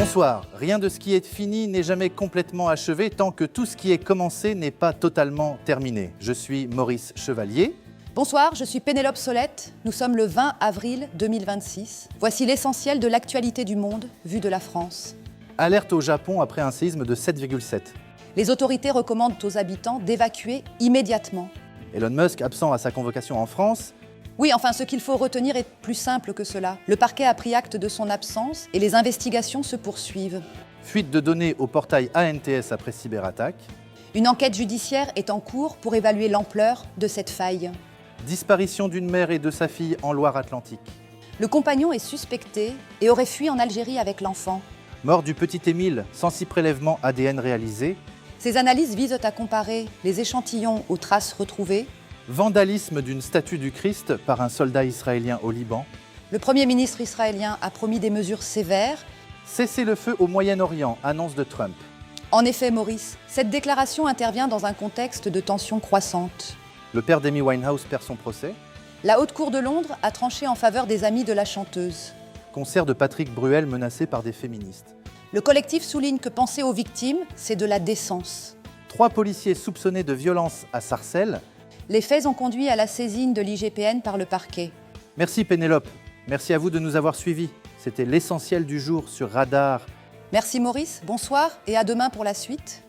Bonsoir. Rien de ce qui est fini n'est jamais complètement achevé tant que tout ce qui est commencé n'est pas totalement terminé. Je suis Maurice Chevalier. Bonsoir, je suis Pénélope Solette. Nous sommes le 20 avril 2026. Voici l'essentiel de l'actualité du monde, vue de la France. Alerte au Japon après un séisme de 7,7. Les autorités recommandent aux habitants d'évacuer immédiatement. Elon Musk absent à sa convocation en France. Oui, enfin, ce qu'il faut retenir est plus simple que cela. Le parquet a pris acte de son absence et les investigations se poursuivent. Fuite de données au portail ANTS après cyberattaque. Une enquête judiciaire est en cours pour évaluer l'ampleur de cette faille. Disparition d'une mère et de sa fille en Loire-Atlantique. Le compagnon est suspecté et aurait fui en Algérie avec l'enfant. Mort du petit Émile, sans 6 prélèvements ADN réalisés. Ces analyses visent à comparer les échantillons aux traces retrouvées. Vandalisme d'une statue du Christ par un soldat israélien au Liban. Le Premier ministre israélien a promis des mesures sévères. Cessez-le-feu au Moyen-Orient, annonce de Trump. En effet, Maurice, cette déclaration intervient dans un contexte de tensions croissantes. Le père d'Amy Winehouse perd son procès. La Haute Cour de Londres a tranché en faveur des amis de la chanteuse. Concert de Patrick Bruel menacé par des féministes. Le collectif souligne que penser aux victimes, c'est de la décence. 3 policiers soupçonnés de violence à Sarcelles. Les faits ont conduit à la saisine de l'IGPN par le parquet. Merci Pénélope. Merci à vous de nous avoir suivis. C'était l'essentiel du jour sur Radar. Merci Maurice, bonsoir et à demain pour la suite.